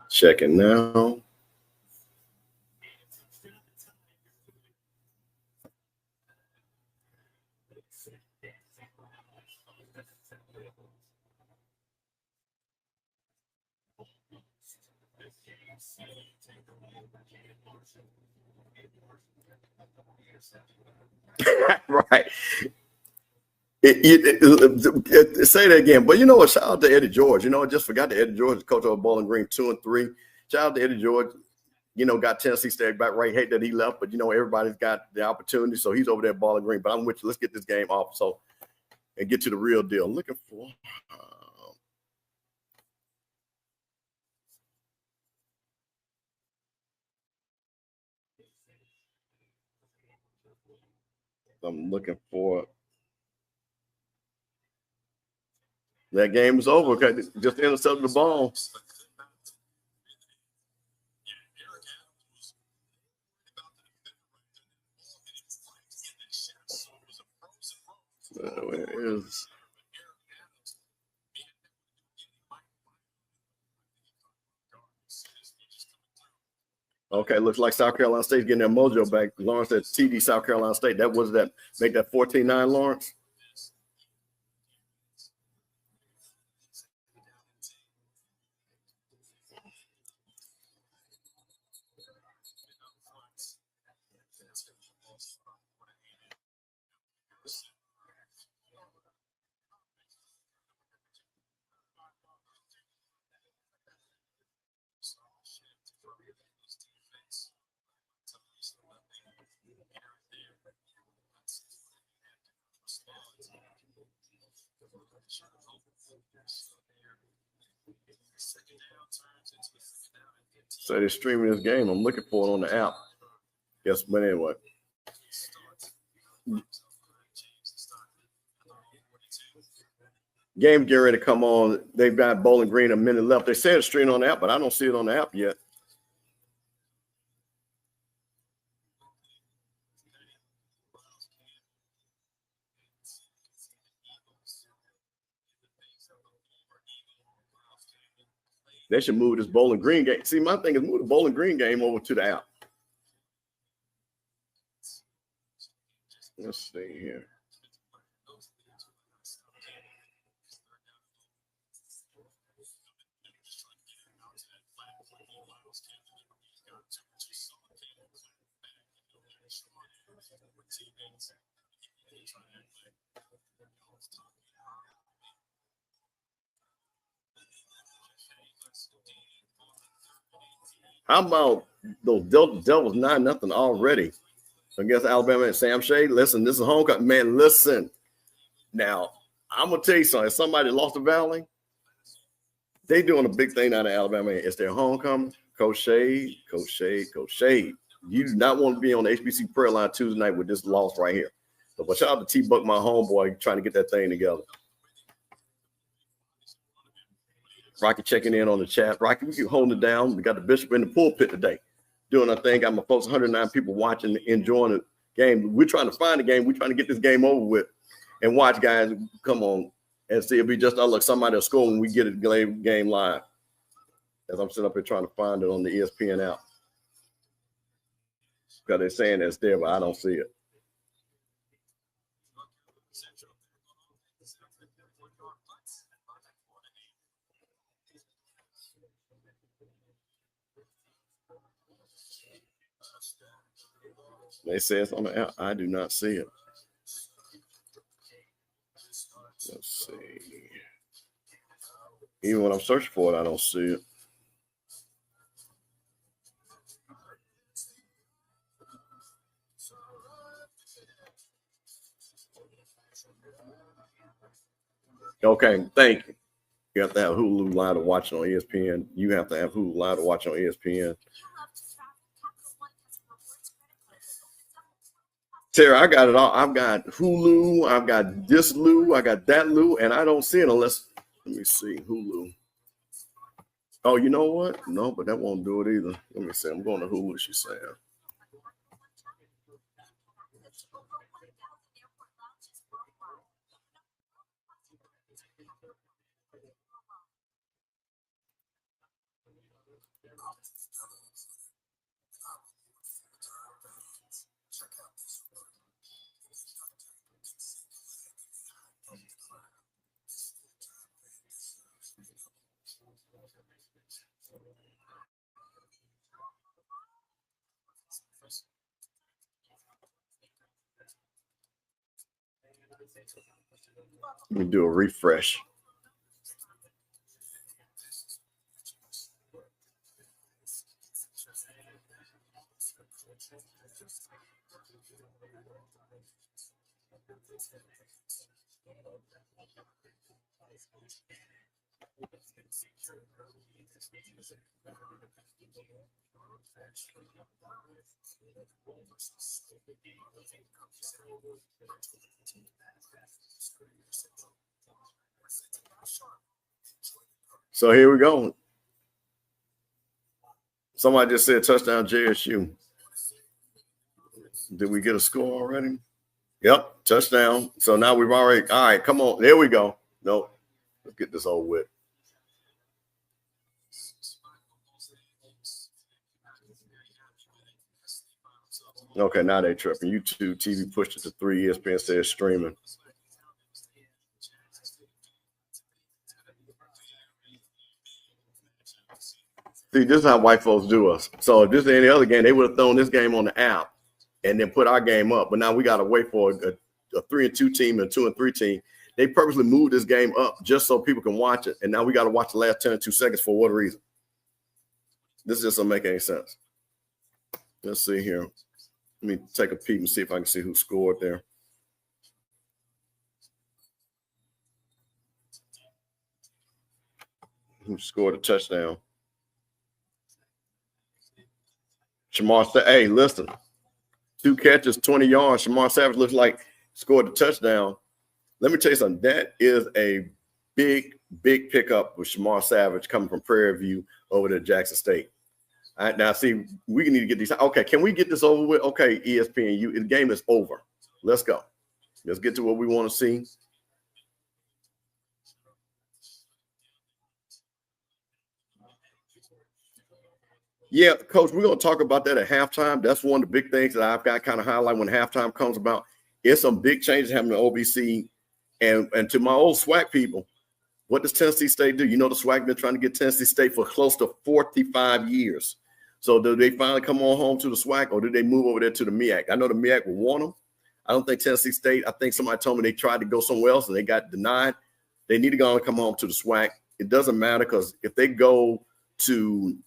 Checking now. Right. Say that again. But you know what? Shout out to Eddie George. You know, I just forgot that Eddie George is coach of Bowling Green 2-3. Shout out to Eddie George. You know, got Tennessee State back right. Hate that he left, but you know, everybody's got the opportunity. So he's over there at Bowling Green. But I'm with you. Let's get this game off and get to the real deal. Looking for I'm looking for that game is over. Okay, just intercepted the ball. Where is Okay, looks like South Carolina State's getting their mojo back. Lawrence at TD South Carolina State. That was that make that 14-9, Lawrence? So they're streaming this game. I'm looking for it on the app. Yes, but anyway. Game getting ready to come on. They've got Bowling Green a minute left. They said it's streaming on the app, but I don't see it on the app yet. They should move this Bowling Green game. See, my thing is move the Bowling Green game over to the app. Let's see here. How about those Devils 9-0 already against Alabama and Sam Shea? Listen, this is homecoming. Man, listen. Now, I'm going to tell you something. If somebody lost the Valley, they doing a big thing out of Alabama. It's their homecoming. Coach Shea. You do not want to be on the HBC prayer line Tuesday night with this loss right here. So, but shout out to T-Buck, my homeboy, trying to get that thing together. Rocky checking in on the chat. Rocky, we keep holding it down. We got the Bishop in the pulpit today doing our thing. Got my folks, 109 people watching, enjoying the game. We're trying to find the game. We're trying to get this game over with and watch guys come on and see if we just look somebody will score when we get a game live. As I'm sitting up here trying to find it on the ESPN app. Because they're saying it's there, but I don't see it. They say it's on the app. I do not see it. Let's see. Even when I'm searching for it, I don't see it. Okay, thank you. You have to have Hulu Live to watch it on ESPN. You have to have Hulu Live to watch on ESPN. Terry, I got it all. I've got Hulu. I've got this Lou. I got that Lou, and I don't see it unless, let me see, Hulu. Oh, you know what? No, but that won't do it either. Let me see. I'm going to Hulu, she's saying. Let me do a refresh. So here we go. Somebody just said touchdown JSU. Did we get a score already? Yep, touchdown. So now we've already, all right, come on. There we go. No, let's get this over with. Okay, now they tripping. YouTube TV pushed it to 3. ESPN says streaming. See, this is how white folks do us. So if this is any other game, they would have thrown this game on the app and then put our game up. But now we got to wait for a 3-2 team and a 2-3 team. They purposely moved this game up just so people can watch it. And now we got to watch the last 10 or 2 seconds for what reason? This just doesn't make any sense. Let's see here. Let me take a peek and see if I can see who scored there. Who scored a touchdown? Shamar said, hey, listen, 2 catches, 20 yards. Shamar Savage looks like scored a touchdown. Let me tell you something. That is a big, big pickup with Shamar Savage coming from Prairie View over to Jackson State. All right, now, see, we need to get these. Okay, can we get this over with? Okay, ESPN, the game is over. Let's go. Let's get to what we want to see. Yeah, Coach, we're going to talk about that at halftime. That's one of the big things that I've got kind of highlight when halftime comes about. It's some big changes happening in OBC. And to my old SWAC people, what does Tennessee State do? You know, the SWAC been trying to get Tennessee State for close to 45 years. So do they finally come on home to the SWAC, or do they move over there to the MEAC? I know the MEAC will want them. I don't think Tennessee State, I think somebody told me they tried to go somewhere else and they got denied. They need to go and come home to the SWAC. It doesn't matter, because if they go to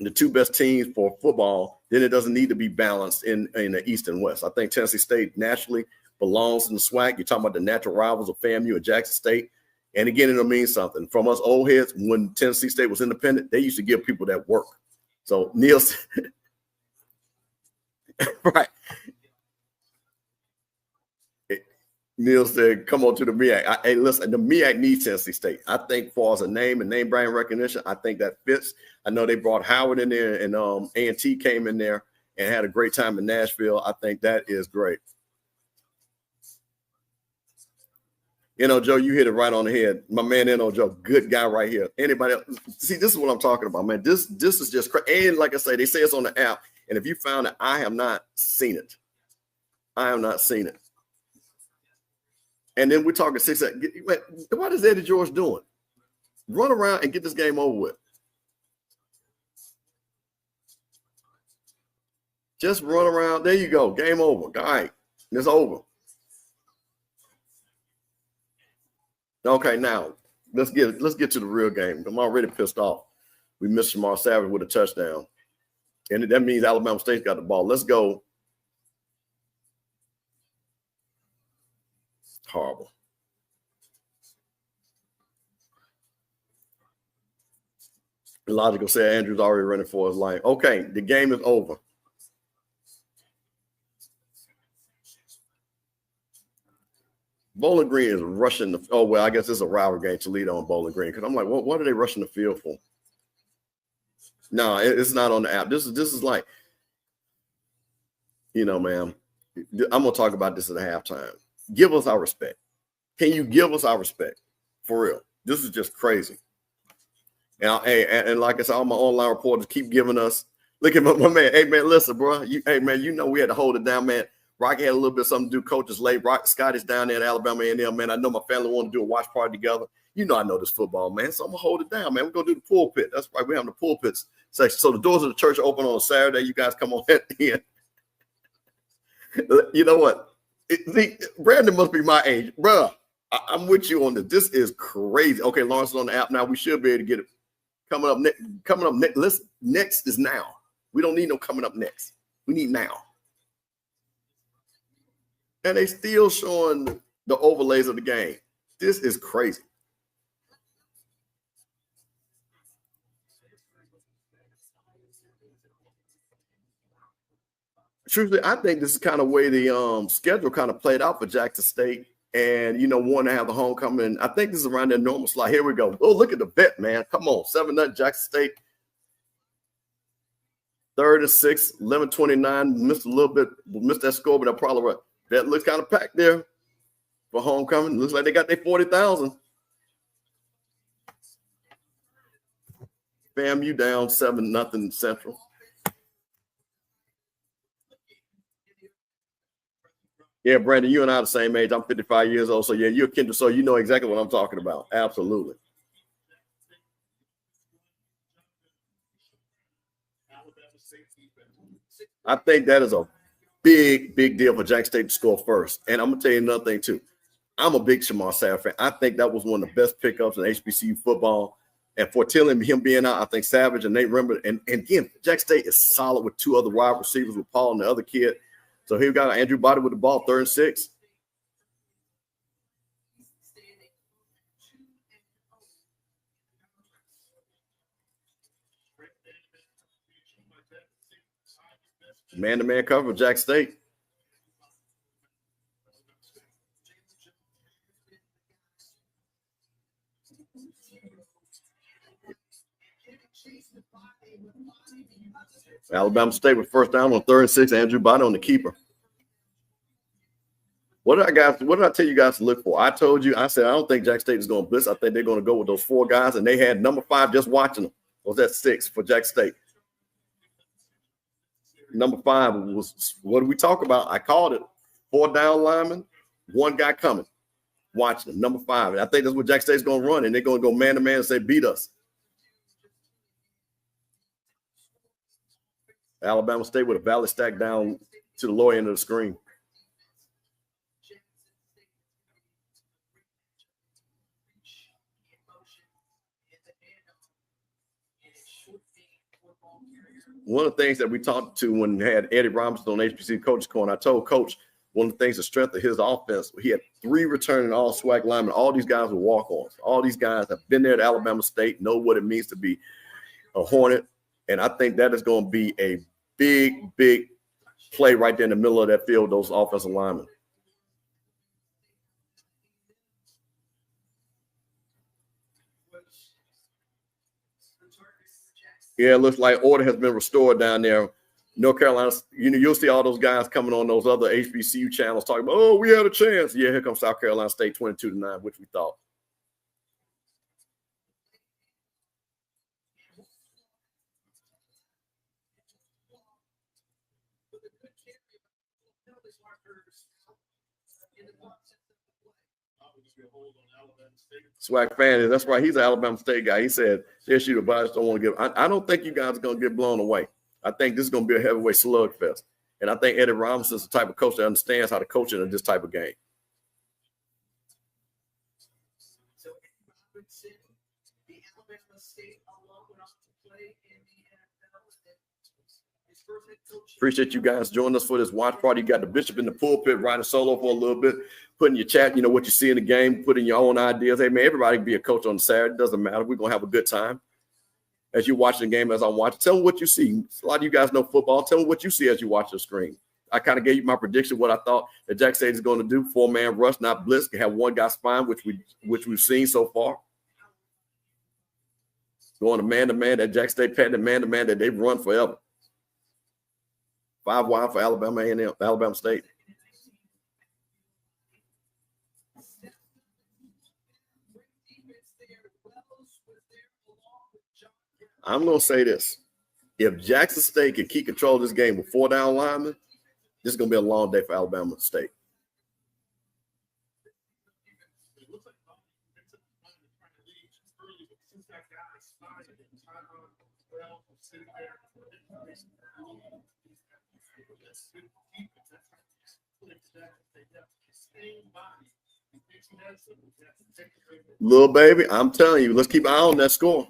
the 2 best teams for football, then it doesn't need to be balanced in the East and West. I think Tennessee State naturally belongs in the SWAC. You're talking about the natural rivals of FAMU and Jackson State. And again, it'll mean something. From us old heads, when Tennessee State was independent, they used to give people that work. So Neil said, right. Neil said, come on to the MEAC. Hey, listen, the MEAC needs Tennessee State. I think for as a name and name brand recognition, I think that fits. I know they brought Howard in there, and A&T came in there and had a great time in Nashville. I think that is great. You know, Joe, you hit it right on the head. My man, Joe, good guy right here. Anybody else? See, this is what I'm talking about, man. This is just crazy. And like I say, they say it's on the app. And if you found it, I have not seen it. I have not seen it. And then we're talking 6. What is Eddie George doing? Run around and get this game over with. Just run around. There you go. Game over. All right. It's over. Okay, now let's get to the real game. I'm already pissed off. We missed Shamar Savage with a touchdown. And that means Alabama State's got the ball. Let's go. Horrible. Logical said Andrew's already running for his life. Okay, the game is over. Bowling Green is rushing the. Oh, well, I guess it's a rival game, Toledo and Bowling Green. Because I'm like, what are they rushing the field for? No, it's not on the app. This is like, you know, man, I'm going to talk about this at the halftime. Give us our respect. Can you give us our respect? For real. This is just crazy. And like I said, all my online reporters keep giving us. Look at my man. Hey, man, listen, bro. Hey, man, you know we had to hold it down, man. Rocky had a little bit of something to do. Coaches late. Scott is down there in Alabama A&M, man. I know my family want to do a watch party together. You know I know this football, man. So I'm going to hold it down, man. We're going to do the pulpit. That's right. We're having the pulpits section. So the doors of the church are open on Saturday. You guys come on in. You know what? Brandon must be my age. Bro, I'm with you on this. This is crazy. Okay, Lawrence is on the app now. We should be able to get it. Coming up next. Listen, next is now. We don't need no coming up next. We need now. And they still showing the overlays of the game. This is crazy. Truthfully, I think this is kind of way the schedule kind of played out for Jackson State. And, you know, want to have the homecoming. I think this is around their normal slot. Here we go. Oh, look at the bet, man. Come on. 7-0 Jackson State. 3rd and 6, 11-29. Missed a little bit. Missed that score, but they're probably right. That looks kind of packed there for homecoming. Looks like they got their 40,000. FAMU down 7-0 Central. Yeah, Brandon, you and I are the same age. I'm 55 years old. So, yeah, you're kindred. So you know exactly what I'm talking about. Absolutely. I think that is a big deal for Jackson State to score first. And I'm going to tell you another thing, too. I'm a big Shamar Savage fan. I think that was one of the best pickups in HBCU football. And for telling him being out, I think Savage and Nate remember. And again, Jackson State is solid with two other wide receivers with Paul and the other kid. So here we got Andrew Body with the ball, 3rd and 6. Man-to-man cover for Jackson State. Alabama State with 1st down on 3rd and 6. Andrew Body on the keeper. What did I tell you guys to look for? I told you, I said, I don't think Jackson State is going to blitz. I think they're going to go with those 4 guys, and they had number 5 just watching them. Was that 6 for Jackson State? Number 5 was, what did we talk about? I called it 4 down linemen, 1 guy coming, watching them, number 5. And I think that's what Jackson State's going to run, and they're going to go man-to-man and say, beat us. Alabama State with a valid stack down to the lower end of the screen. One of the things that we talked to when we had Eddie Robinson on HBCU Coaches Corner, I told Coach one of the things, the strength of his offense, he had 3 returning all SWAC linemen. All these guys were walk-ons. All these guys have been there at Alabama State, know what it means to be a Hornet. And I think that is going to be a big play right there in the middle of that field, those offensive linemen. Yeah, it looks like order has been restored down there. North Carolina, you'll see all those guys coming on those other HBCU channels talking about, oh, we had a chance. Yeah, here comes South Carolina State 22-9, which we thought. Swag fan, that's right. He's an Alabama State guy. He said, JSU, the bias don't want to give. I don't think you guys are going to get blown away. I think this is going to be a heavyweight slugfest. And I think Eddie Robinson is the type of coach that understands how to coach in this type of game. Appreciate you guys joining us for this watch party. You got the Bishop in the pulpit riding solo for a little bit, putting your chat, what you see in the game, putting your own ideas. Hey, man, everybody can be a coach on Saturday. It doesn't matter. We're going to have a good time. As you're watching the game, as I'm watching, tell me what you see. A lot of you guys know football. Tell me what you see as you watch the screen. I kind of gave you my prediction, what I thought that Jackson State is going to do. 4-man rush, not blitz. Can have 1 guy spine, which we've seen so far. Going to man-to-man, that Jackson State pattern, man-to-man that they've run forever. 5 wide for Alabama and Alabama State. I'm going to say this. If Jackson State can keep control of this game with 4 down linemen, this is going to be a long day for Alabama State. Little baby, I'm telling you, let's keep an eye on that score.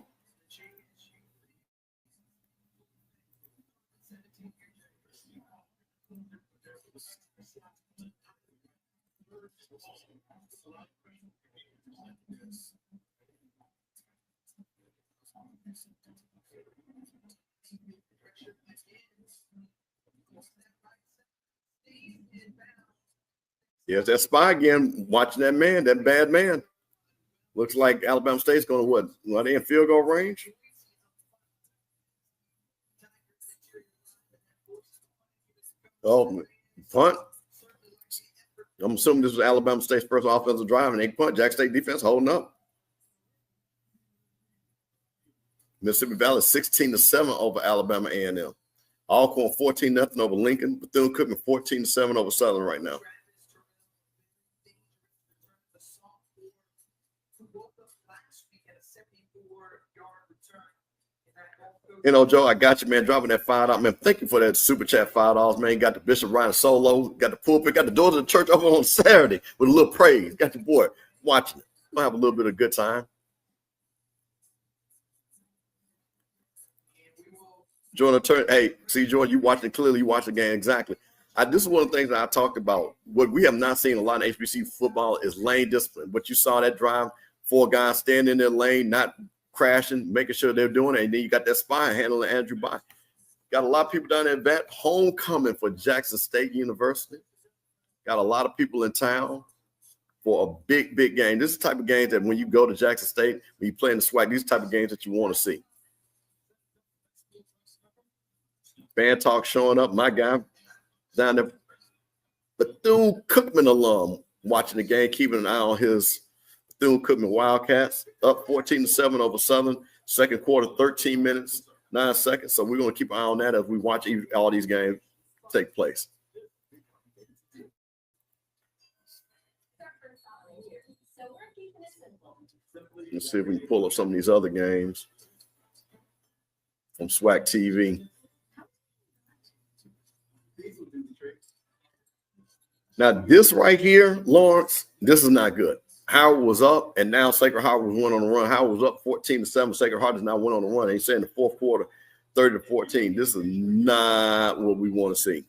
Yes, that spy again, watching that man, that bad man. Looks like Alabama State's going to what? Are they in field goal range? Oh, punt. I'm assuming this was Alabama State's first offensive drive, and they punt. Jackson State defense holding up. Mississippi Valley 16-7 over Alabama A&M. Alcorn 14-0 over Lincoln. Bethune-Cookman 14-7 over Southern right now. Joe, I got you, man. Dropping that $5. Man, thank you for that super chat $5, man. Got the Bishop riding solo, got the pulpit, got the doors of the church open on Saturday with a little praise. Got your boy watching it. We'll have a little bit of good time. Jordan, hey, see, Jordan, you watching it clearly. You watch the game exactly. This is one of the things that I talked about. What we have not seen a lot of HBCU football is lane discipline. But you saw that drive, 4 guys standing in their lane, not crashing, making sure they're doing it. And then you got that spy handling Andrew Bye. Got a lot of people down there at homecoming for Jackson State University. Got a lot of people in town for a big, big game. This is the type of game that when you go to Jackson State, when you play in the SWAC, these are the type of games that you want to see. Fan talk showing up. My guy down there, Bethune-Cookman alum, watching the game, keeping an eye on his Bethune-Cookman Wildcats. Up 14-7 over Southern. Second quarter, 13 minutes, 9 seconds. So we're going to keep an eye on that as we watch all these games take place. Let's see if we can pull up some of these other games from SWAC TV. Now, this right here, Lawrence, this is not good. Howard was up, and now Sacred Heart was went on the run. Howard was up 14-7. Sacred Heart is now went on the run. And he's saying the fourth quarter, 30-14. This is not what we want to see.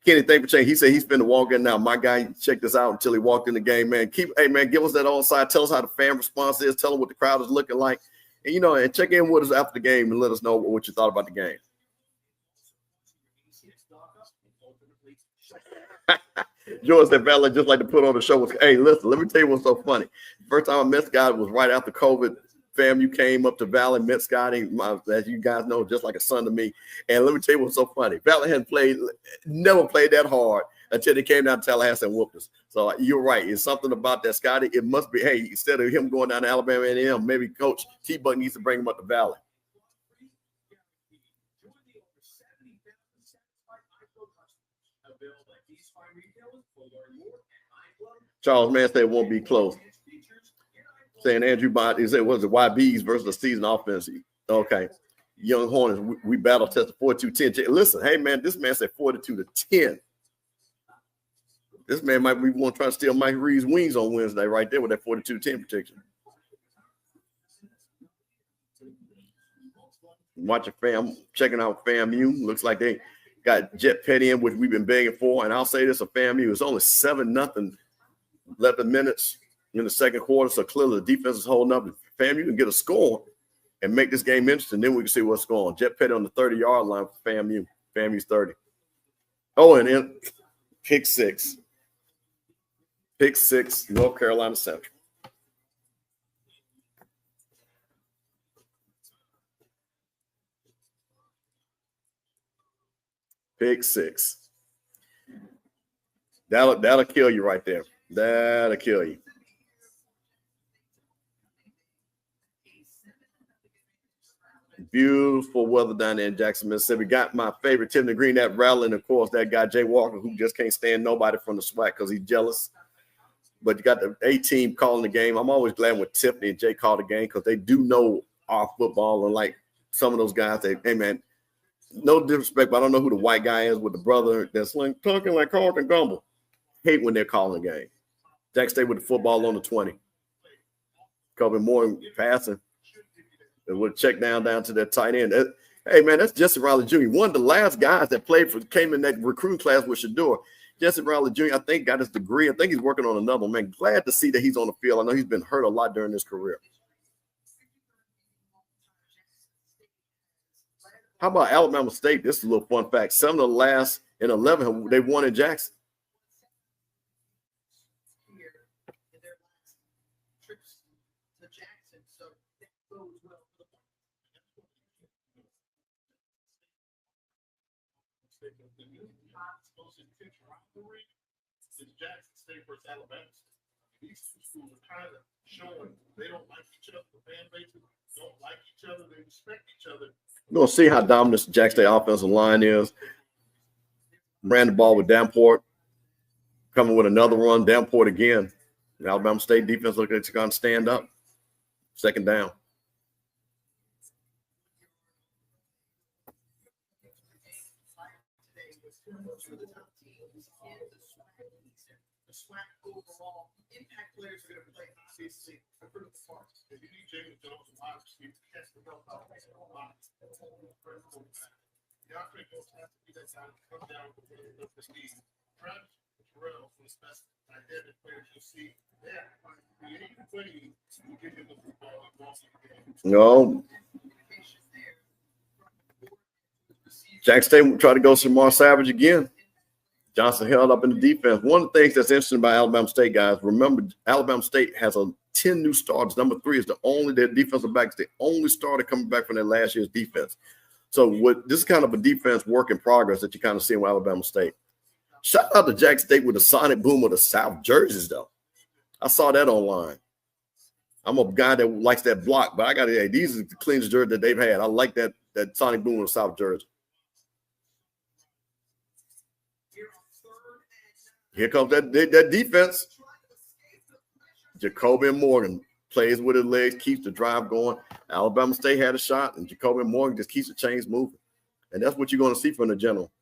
Kenny, thank you for checking. He said he's been the walk in now. My guy, check this out until he walked in the game, man. Hey, man, give us that onside. Tell us how the fan response is. Tell them what the crowd is looking like. And, and check in with us after the game and let us know what you thought about the game. George said, Valley just like to put on the show. Hey, listen, let me tell you what's so funny. First time I met Scott was right after COVID. FAMU came up to Valley, met Scotty, as you guys know, just like a son to me. And let me tell you what's so funny. Valley hadn't never played that hard until they came down to Tallahassee and whooped us. So you're right. It's something about that, Scotty. It must be, hey, instead of him going down to Alabama A&M, maybe Coach T-Buck needs to bring him up to Valley. Charles Mann said it won't be close. Saying Andrew Bond, he said, was it YBs versus the season offense? Okay. Young Hornets, we battle tested 42-10. Listen, hey, man, this man said 42-10. This man might be one trying to steal Mike Reed's wings on Wednesday right there with that 42-10 protection. Watching checking out FAMU. Looks like they got Jet Petty in, which we've been begging for. And I'll say this, FAMU is only 7-0, 11 minutes in the second quarter. So clearly the defense is holding up. If FAMU can get a score and make this game interesting, then we can see what's going on. Jet Petty on the 30-yard line for FAMU. FAMU's 30. Oh, and then pick six. Pick six, North Carolina Central. Pick six. That'll kill you right there. That'll kill you. Beautiful weather down there in Jackson, Mississippi. Got my favorite Tiffany Green, that rally, and of course that guy Jay Walker, who just can't stand nobody from the SWAC because he's jealous. But you got the A team calling the game. I'm always glad when Tiffany and Jay call the game because they do know our football, and like some of those guys, hey man, no disrespect, but I don't know who the white guy is with the brother that's like talking like Carlton Gumble. Hate when they're calling the game. Jack State with the football on the 20. Covering more passing. And we'll check down to that tight end. Hey, man, that's Jesse Riley Jr. One of the last guys that came in that recruiting class with Shador. Jesse Riley Jr., I think, got his degree. I think he's working on another one. Man, glad to see that he's on the field. I know he's been hurt a lot during his career. How about Alabama State? This is a little fun fact. 7 of the last in 11, they won in Jackson. Jackson State versus Alabama State. These two schools are kind of showing they don't like each other. The fan bases don't like each other. They respect each other. We're going to see how dominant the Jackson State offensive line is. Ran the ball with Davenport. Coming with another run. Davenport again. The Alabama State defense looks like it's going to stand up. Second down. The SWAC overall impact players are going to play obviously for the part. If you need James Jones, wide receiver, catch the ball out, the offense goes have to be that time to come down with the speed. Travis Terrell is the best dynamic players you'll see. Yeah, creating plays to get him the football and boss the game. No. Jack State will try to go Shamar Savage again. Johnson held up in the defense. One of the things that's interesting about Alabama State, guys, remember Alabama State has 10 new starters. Number 3 is their defensive backs, the only starter coming back from their last year's defense. So this is kind of a defense work in progress that you kind of see with Alabama State. Shout out to Jack State with the sonic boom of the South jerseys, though. I saw that online. I'm a guy that likes that block, but I got to say, these are the cleanest jerseys that they've had. I like that sonic boom of the South jersey. Here comes that defense. Jacoby Morgan plays with his legs, keeps the drive going. Alabama State had a shot, and Jacoby Morgan just keeps the chains moving. And that's what you're going to see from the general.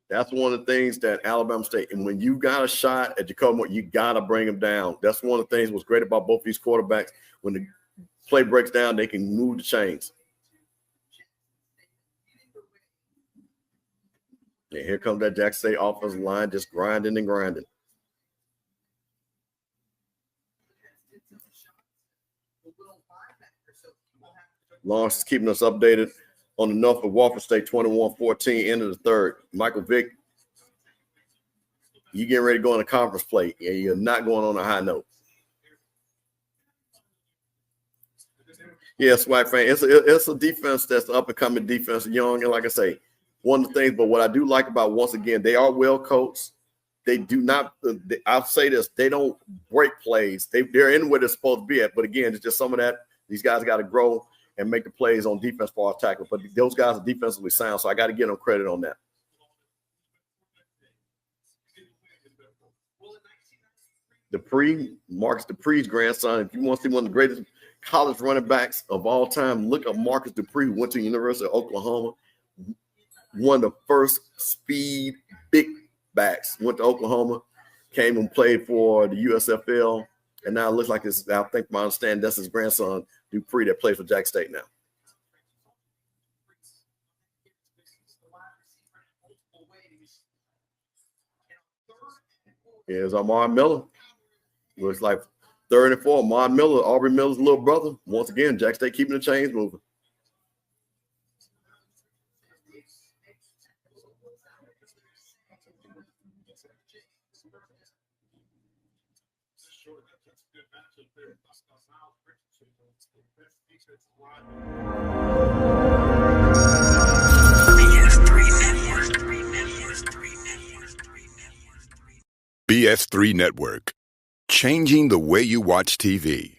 That's one of the things that Alabama State, and when you got a shot at Jacoby Morgan, you got to bring him down. That's one of the things that was great about both these quarterbacks. When the play breaks down, they can move the chains. And here comes that Jack State offensive line just grinding and grinding. Lawrence is keeping us updated on the Norfolk Wofford State 21-14, end of the third. Michael Vick, you getting ready to go on a conference play, and you're not going on a high note. Yeah, SWAC fan, it's a defense that's up and coming defense, young, and like I say, one of the things. But what I do like about, once again, they are well coached. They do not. I'll say this: they don't break plays. They're in where they're supposed to be at. But again, it's just some of that. These guys got to grow and make the plays on defense for our tackle. But those guys are defensively sound, so I got to give them credit on that. Marcus Dupree's grandson. If you want to see one of the greatest college running backs of all time, look at Marcus Dupree, who went to the University of Oklahoma. One of the first speed big backs. Went to Oklahoma, came and played for the USFL, and now it looks like it's, I think my understanding, that's his grandson, Dupree, that plays for Jack State now. Here's Ahmad Miller. Looks like 3rd and 4. Ahmad Miller, Aubrey Miller's little brother. Once again, Jack State keeping the chains moving. BS3 Network. Changing the way you watch TV.